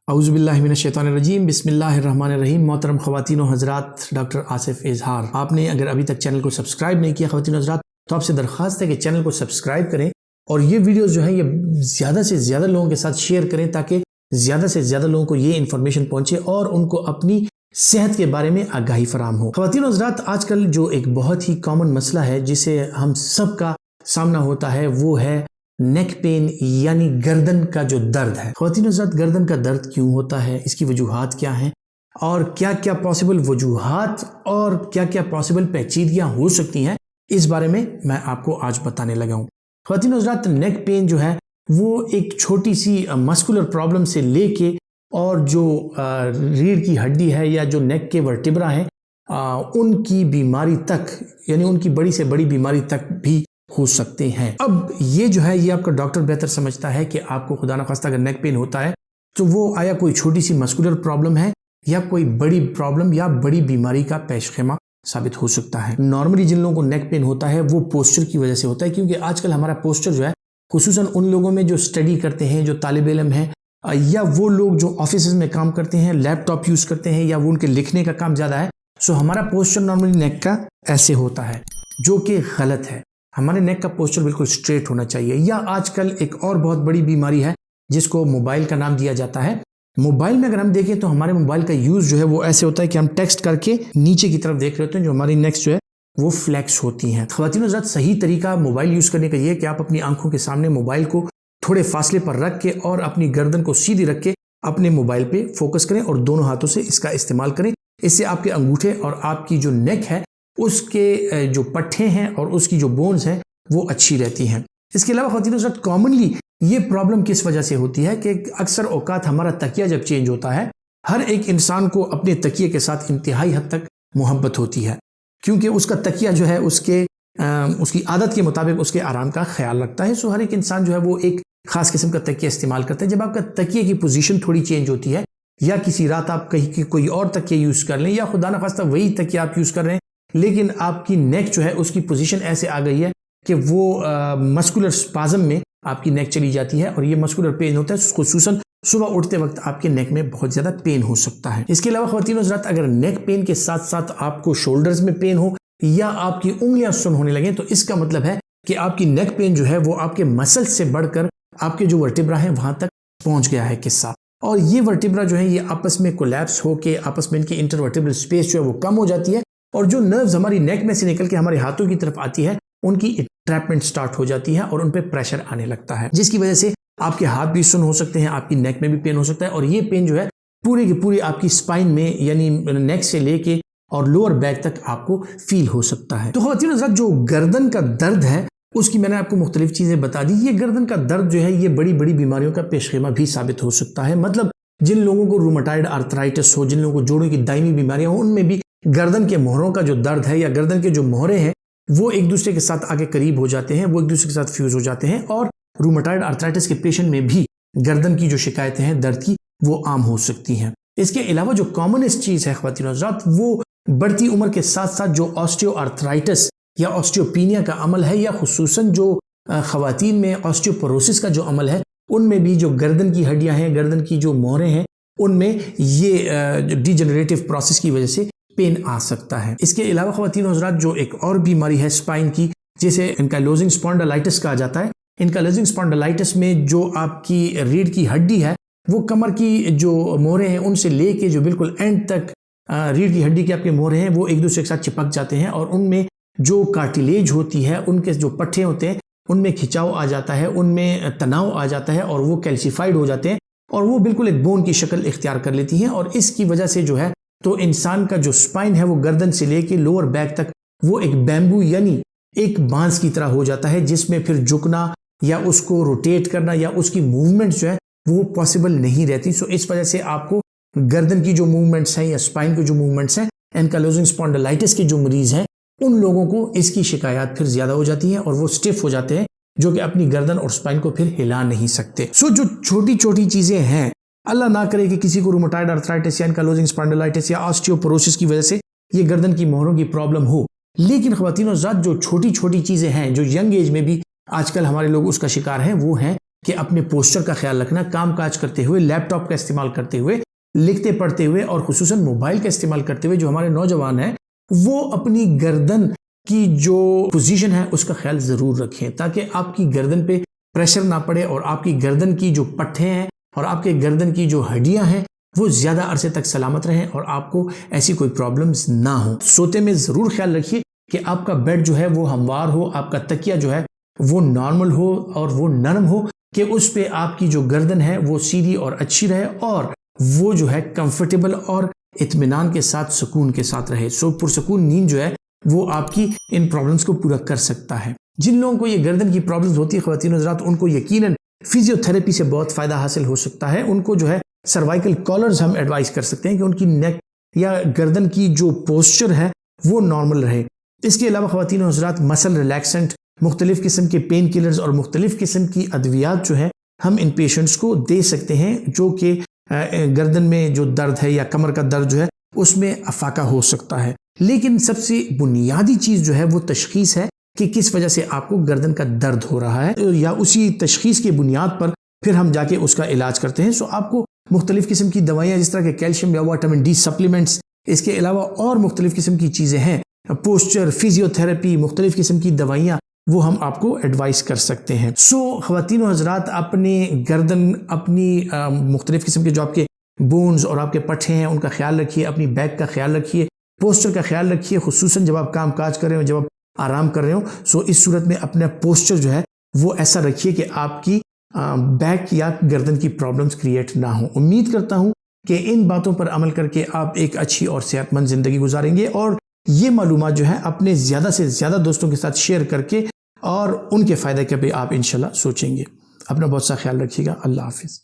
औज़ुबिल्लाहि मिनश्शैतानिर्रजीम बिस्मिल्लाहिर्रहमानिर्रहीम। मोहतरम ख़वातीन व हज़रात, डॉक्टर आसिफ इजहार। आपने अगर अभी तक चैनल को सब्सक्राइब नहीं किया ख़वातीन व हज़रात, तो आपसे दरख्वास्त है कि चैनल को सब्सक्राइब करें और ये वीडियोस जो है ये ज़्यादा से ज़्यादा लोगों के साथ शेयर करें ताकि ज़्यादा से ज़्यादा लोगों को ये इन्फॉर्मेशन पहुँचे और उनको अपनी सेहत के बारे में आगाही फराम हो। ख़वातीन व हज़रात, आजकल जो एक बहुत ही कॉमन मसला है जिसे हम सब का सामना होता है वो है नेक पेन यानी गर्दन का जो दर्द है। ख़वातीन हज़रात, गर्दन का दर्द क्यों होता है, इसकी वजूहात क्या हैं और क्या क्या पॉसिबल वजूहात और क्या क्या पॉसिबल पेचीदगियाँ हो सकती हैं, इस बारे में मैं आपको आज बताने लगा हूँ। ख़वातीन हज़रात, नेक पेन जो है वो एक छोटी सी मस्कुलर प्रॉब्लम से लेके और जो रीढ़ की हड्डी है या जो नेक के वर्टिब्रा हैं उनकी बीमारी तक, यानी उनकी बड़ी से बड़ी बीमारी तक भी हो सकते हैं। अब ये जो है ये आपका डॉक्टर बेहतर समझता है कि आपको खुदा न खास्ता अगर नेक पेन होता है तो वो आया कोई छोटी सी मस्कुलर प्रॉब्लम है या कोई बड़ी प्रॉब्लम या बड़ी बीमारी का पेशखेमा साबित हो सकता है। नॉर्मली जिन लोगों को नेक पेन होता है वो पोस्चर की वजह से होता है, क्योंकि आजकल हमारा पोस्चर जो है खुसूसन उन लोगों में जो स्टडी करते हैं, जो तालिब इल्म हैं या वो लोग जो ऑफिस में काम करते हैं, लैपटॉप यूज करते हैं या वो उनके लिखने का काम ज्यादा है, सो हमारा पोस्चर नॉर्मली नेक का ऐसे होता है जो कि गलत है। हमारे नेक का पोस्चर बिल्कुल स्ट्रेट होना चाहिए। या आजकल एक और बहुत बड़ी बीमारी है जिसको मोबाइल का नाम दिया जाता है। मोबाइल में अगर हम देखें तो हमारे मोबाइल का यूज जो है वो ऐसे होता है कि हम टेक्स्ट करके नीचे की तरफ देख रहे होते हैं, जो हमारी नेक्स जो है वो फ्लैक्स होती हैं। ख़वातीन हज़रात, सही तरीका मोबाइल यूज करने का ये है कि आप अपनी आंखों के सामने मोबाइल को थोड़े फासले पर रख के और अपनी गर्दन को सीधी रख के अपने मोबाइल पे फोकस करें और दोनों हाथों से इसका इस्तेमाल करें। इससे आपके अंगूठे और आपकी जो नेक है उसके जो पट्टे हैं और उसकी जो बोन्स हैं वो अच्छी रहती हैं। इसके अलावा ख़वातीन हज़रात, कॉमनली ये प्रॉब्लम किस वजह से होती है कि अक्सर औकात हमारा तकिया जब चेंज होता है, हर एक इंसान को अपने तकिए के साथ इंतहाई हद तक मोहब्बत होती है, क्योंकि उसका तकिया जो है उसकी आदत के मुताबिक उसके आराम का ख्याल रखता है। सो हर एक इंसान जो है वो एक खास किस्म का तकिया इस्तेमाल करता है। जब आपका तकिए की पोजीशन थोड़ी चेंज होती है या किसी रात आप कहीं कोई और तकिया यूज कर लें या खुदा न खास्ता वही तकिया आप यूज कर रहे हैं लेकिन आपकी नेक जो है उसकी पोजीशन ऐसे आ गई है कि वो मस्कुलर स्पाज्म में आपकी नेक चली जाती है और ये मस्कुलर पेन होता है, खुसूसन सुबह उठते वक्त आपके नेक में बहुत ज्यादा पेन हो सकता है। इसके अलावा ख़वातीन हज़रात, अगर नेक पेन के साथ साथ आपको शोल्डर्स में पेन हो या आपकी उंगलियां सुन्न होने लगे तो इसका मतलब है कि आपकी नेक पेन जो है वो आपके मसल से बढ़कर आपके जो वर्टिब्रा है वहां तक पहुंच गया है किस्सा, और ये वर्टिब्रा जो है ये आपस में कोलैप्स होकर आपस में इनकी इंटरवर्टिब्रल स्पेस जो है वो कम हो जाती है और जो नर्व्स हमारी नेक में से निकल के हमारे हाथों की तरफ आती है उनकी ट्रैपमेंट स्टार्ट हो जाती है और उन पे प्रेशर आने लगता है, जिसकी वजह से आपके हाथ भी सुन्न हो सकते हैं, आपकी नेक में भी पेन हो सकता है और ये पेन जो है पूरी की पूरी आपकी स्पाइन में यानी नेक से लेके और लोअर बैक तक आपको फील हो सकता है। तो ख़वातीन हज़रात, जो गर्दन का दर्द है उसकी मैंने आपको मुख्तलिफ चीजें बता दी। ये गर्दन का दर्द जो है ये बड़ी बड़ी बीमारियों का पेशखेमा भी साबित हो सकता है। मतलब जिन लोगों को रूमेटाइड आर्थराइटिस हो, जिन लोगों को जोड़ों की दायमी बीमारियां हो, उनमें भी गर्दन के मोहरों का जो दर्द है या गर्दन के जो मोहरे हैं वो एक दूसरे के साथ आगे करीब हो जाते हैं, वो एक दूसरे के साथ फ्यूज हो जाते हैं और रूमेटाइड आर्थराइटिस के पेशेंट में भी गर्दन की जो शिकायतें हैं दर्द की वो आम हो सकती हैं। इसके अलावा जो कॉमनेस्ट चीज है ख़वातीन हज़रात, वो बढ़ती उम्र के साथ साथ जो ऑस्टियो आर्थराइटिस या ऑस्टियोपीनिया का अमल है या खुसूसन जो ख़वातीन में ऑस्टियोपोरोसिस का जो अमल है उनमें भी जो गर्दन की हड्डियां हैं, गर्दन की जो मोहरें हैं उनमें ये डिजेनरेटिव प्रोसेस की वजह से पेन आ सकता है। इसके अलावा ख़वातीन हज़रात, जो एक और बीमारी है स्पाइन की जिसे एंकाइलोजिंग स्पॉन्डिलाइटिस कहा जाता है। एंकाइलोजिंग स्पॉन्डिलाइटिस में जो आपकी रीढ़ की हड्डी है वो कमर की जो मोहरें हैं उनसे लेके जो बिल्कुल एंड तक रीढ़ की हड्डी के आपके मोहरे हैं वो एक दूसरे के साथ चिपक जाते हैं और उनमें जो कार्टिलेज होती है, उनके जो पट्टे होते हैं उनमें खिंचाव आ जाता है, उनमें तनाव आ जाता है और वो कैल्सिफाइड हो जाते हैं और वो बिल्कुल एक बोन की शक्ल इख्तियार कर लेती हैं और इसकी वजह से जो है तो इंसान का जो स्पाइन है वो गर्दन से लेके लोअर बैक तक वो एक बैम्बू यानी एक बांस की तरह हो जाता है, जिसमें फिर झुकना या उसको रोटेट करना या उसकी मूवमेंट जो है वो पॉसिबल नहीं रहती। सो इस वजह से आपको गर्दन की जो मूवमेंट्स हैं या स्पाइन के जो मूवमेंट्स हैं, एंकाइलोजिंग स्पॉन्डिलाइटिस के जो मरीज हैं उन लोगों को इसकी शिकायत फिर ज्यादा हो जाती है और वो स्टिफ हो जाते हैं जो कि अपनी गर्दन और स्पाइन को फिर हिला नहीं सकते। सो जो छोटी छोटी चीजें हैं, अल्लाह ना करे कि किसी को रूमेटाइड आर्थराइटिस या एंकाइलोजिंग स्पॉन्डिलाइटिस या ऑस्टियोपोरोसिस की वजह से ये गर्दन की मोहरों की प्रॉब्लम हो, लेकिन ख़वातीन हज़रात, जो छोटी छोटी चीजें हैं जो यंग एज में भी आजकल हमारे लोग उसका शिकार हैं वो हैं कि अपने पोस्चर का ख्याल रखना, काम काज करते हुए, लैपटॉप का इस्तेमाल करते हुए, लिखते पढ़ते हुए और खुसूसन मोबाइल का इस्तेमाल करते हुए जो हमारे नौजवान हैं वो अपनी गर्दन की जो पोजीशन है उसका ख्याल ज़रूर रखें, ताकि आपकी गर्दन पे प्रेशर ना पड़े और आपकी गर्दन की जो पट्टे हैं और आपके गर्दन की जो हड्डियां हैं वो ज़्यादा अरसे तक सलामत रहें और आपको ऐसी कोई प्रॉब्लम्स ना हो। सोते में ज़रूर ख्याल रखिए कि आपका बेड जो है वो हमवार हो, आपका तकिया जो है वो नॉर्मल हो और वो नरम हो, कि उस पे आपकी जो गर्दन है वो सीधी और अच्छी रहे और वो जो है कंफर्टेबल और इत्मीनान के साथ, सुकून के साथ रहे। सो पुरसकून नींद जो है वो आपकी इन प्रॉब्लम्स को पूरा कर सकता है। जिन लोगों को ये गर्दन की प्रॉब्लम्स होती है ख्वातीन हज़रात, उनको यकीनन फिजियोथेरेपी से बहुत फ़ायदा हासिल हो सकता है। उनको जो है सर्वाइकल कॉलर्स हम एडवाइस कर सकते हैं कि उनकी नेक या गर्दन की जो पोस्चर है वो नॉर्मल रहे। इसके अलावा ख्वातीन हज़रात मसल रिलैक्सेंट, मुख्तलिफ़ किस्म के पेन किलर्स और मुख्तलिफ़ किस्म की अद्वियात जो है हम इन पेशेंट्स को दे सकते हैं, जो कि गर्दन में जो दर्द है या कमर का दर्द जो है उसमें अफाका हो सकता है। लेकिन सबसे बुनियादी चीज़ जो है वो तशख़ीस है कि किस वजह से आपको गर्दन का दर्द हो रहा है, या उसी तशख़ीस की बुनियाद पर फिर हम जाके उसका इलाज करते हैं। सो आपको मुख्तलिफ़ किस्म की दवाइयाँ जिस तरह के कैल्शियम या विटामिन डी सप्लीमेंट्स, इसके अलावा और मुख्तलिफ़ किस्म की चीज़ें हैं, पोस्चर, फिजियोथेरेपी, मुख्तलिफ़ किस्म की दवाइयाँ वो हम आपको एडवाइस कर सकते हैं। सो ख़वातीन व हज़रात, अपने गर्दन, अपनी मुख्तलिफ़ किस्म के जो आपके बोन्स और आपके पट्टे हैं उनका ख्याल रखिए, अपनी बैक का ख्याल रखिए, पोस्चर का ख्याल रखिए, खुसूसन जब आप काम काज कर रहे हो, जब आप आराम कर रहे हो। सो इस सूरत में अपना पोस्चर जो है वो ऐसा रखिए कि आपकी बैक या गर्दन की प्रॉब्लम्स क्रिएट ना हो। उम्मीद करता हूँ कि इन बातों पर अमल करके आप एक अच्छी और सेहतमंद ज़िंदगी गुजारेंगे और ये मालूमात जो है अपने ज़्यादा से ज़्यादा दोस्तों के साथ शेयर करके और उनके फ़ायदे के भी आप इंशाल्लाह सोचेंगे। अपना बहुत सा ख्याल रखिएगा। अल्लाह हाफिज़।